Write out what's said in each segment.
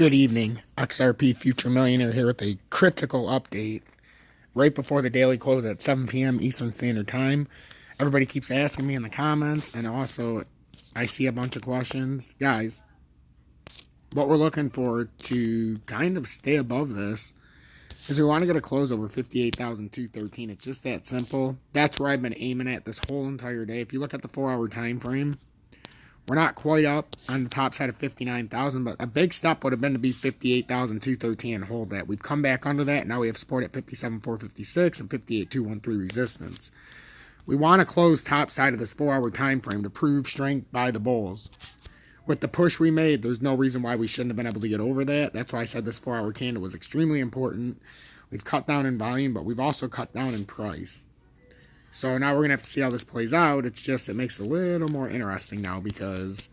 Good evening, XRP Future Millionaire here with a critical update right before the daily close at 7 p.m. Eastern Standard Time. Everybody keeps asking me in the comments, and also I see a bunch of questions. Guys, what we're looking for to kind of stay above this is we want to get a close over 58,213. It's just that simple. That's where I've been aiming at this whole entire day. If you look at the 4-hour time frame, we're not quite up on the top side of 59,000, but a big step would have been to be 58,213 and hold that. We've come back under that. Now we have support at 57,456 and 58,213 resistance. We want to close top side of this 4-hour time frame to prove strength by the bulls. With the push we made, there's no reason why we shouldn't have been able to get over that. That's why I said this 4-hour candle was extremely important. We've cut down in volume, but we've also cut down in price. So now we're going to have to see how this plays out. It's just, it makes it a little more interesting now because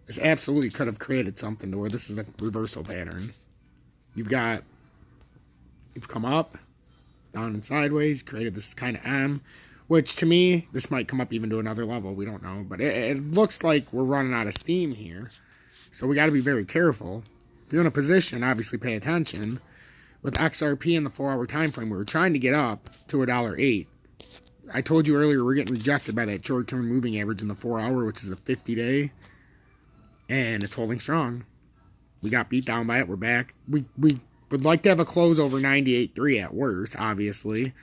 this absolutely could have created something to where this is a reversal pattern. You've come up, down and sideways, created this kind of M, which to me, this might come up even to another level. We don't know. But it looks like we're running out of steam here. So we got to be very careful. If you're in a position, obviously pay attention. With XRP in the 4-hour time frame, we were trying to get up to $1.08. I told you earlier we're getting rejected by that short-term moving average in the 4-hour, which is the 50-day. And it's holding strong. We got beat down by it. We're back. We would like to have a close over 98.3 at worst, obviously.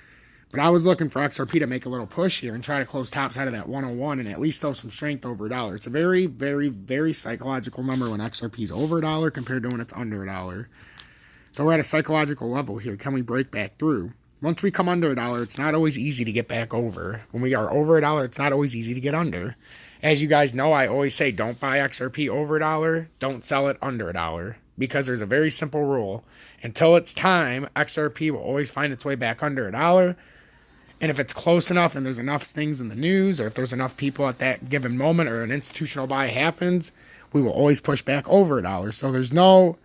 But I was looking for XRP to make a little push here and try to close top side of that 101 and at least throw some strength over $1. It's a very, very, very psychological number when XRP is over $1 compared to when it's under $1. So we're at a psychological level here. Can we break back through? Once we come under $1, it's not always easy to get back over. When we are over $1, it's not always easy to get under. As you guys know, I always say don't buy XRP over $1, don't sell it under $1. Because there's a very simple rule. Until it's time, XRP will always find its way back under $1. And if it's close enough and there's enough things in the news, or if there's enough people at that given moment or an institutional buy happens, we will always push back over $1. So there's no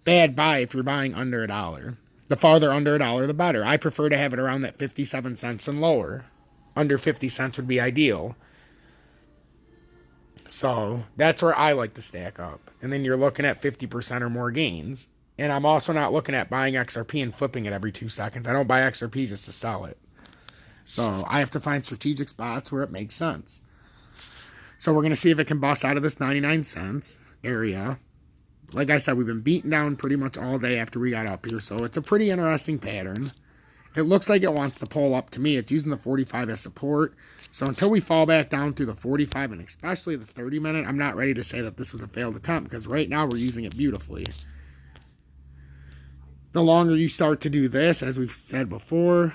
bad buy if you're buying under $1. The farther under $1, the better. I prefer to have it around that 57 cents and lower. Under 50 cents would be ideal. So that's where I like to stack up. And then you're looking at 50% or more gains. And I'm also not looking at buying XRP and flipping it every 2 seconds. I don't buy XRP just to sell it. So I have to find strategic spots where it makes sense. So we're going to see if it can bust out of this 99 cents area. Like I said, we've been beaten down pretty much all day after we got up here. So it's a pretty interesting pattern. It looks like it wants to pull up. To me, it's using the 45 as support. So until we fall back down through the 45 and especially the 30-minute, I'm not ready to say that this was a failed attempt because right now we're using it beautifully. The longer you start to do this, as we've said before,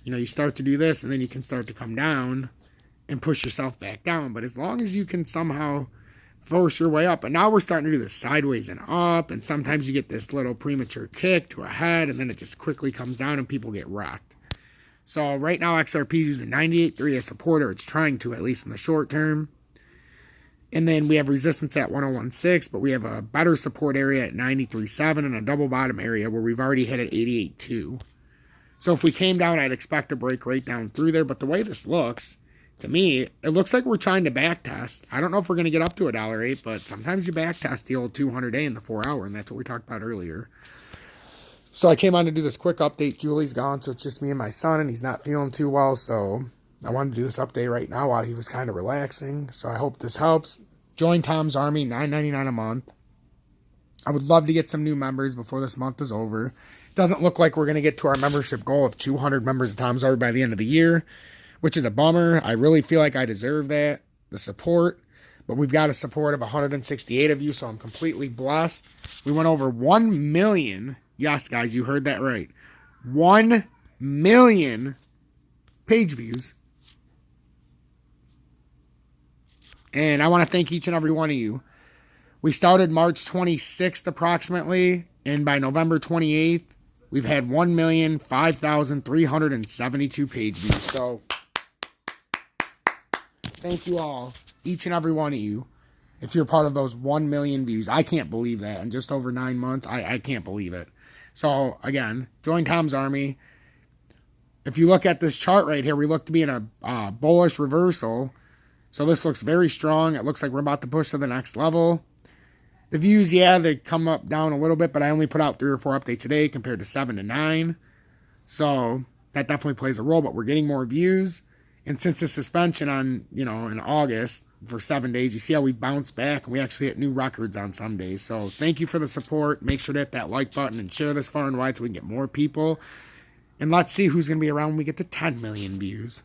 you start to do this and then you can start to come down and push yourself back down. But as long as you can somehow force your way up, and now we're starting to do this sideways and up, and sometimes you get this little premature kick to a head, and then it just quickly comes down and people get wrecked. So right now XRP is using 98.3 as support, or it's trying to, at least in the short term. And then we have resistance at 101.6, but we have a better support area at 93.7 and a double bottom area where we've already hit at 88.2. So if we came down, I'd expect to break right down through there. But the way this looks, to me, it looks like we're trying to back test. I don't know if we're going to get up to $1.08, but sometimes you back test the old 200-day in the 4-hour, and that's what we talked about earlier. So I came on to do this quick update. Julie's gone, so it's just me and my son, and he's not feeling too well. So I wanted to do this update right now while he was kind of relaxing. So I hope this helps. Join Tom's Army, $9.99 a month. I would love to get some new members before this month is over. It doesn't look like we're going to get to our membership goal of 200 members of Tom's Army by the end of the year, which is a bummer. I really feel like I deserve that, the support. But we've got a support of 168 of you, so I'm completely blessed. We went over 1 million. Yes, guys, you heard that right. 1 million page views. And I want to thank each and every one of you. We started March 26th approximately, and by November 28th, we've had 1,005,372 page views. So thank you all, each and every one of you, if you're part of those 1 million views. I can't believe that. In just over 9 months, I can't believe it. So, again, join Tom's Army. If you look at this chart right here, we look to be in a bullish reversal. So this looks very strong. It looks like we're about to push to the next level. The views, yeah, they come up down a little bit, but I only put out 3 or 4 updates a day compared to 7 to 9. So that definitely plays a role, but we're getting more views. And since the suspension on, in August for 7 days, you see how we bounce back and we actually hit new records on some days. So thank you for the support. Make sure to hit that like button and share this far and wide so we can get more people. And let's see who's going to be around when we get to 10 million views.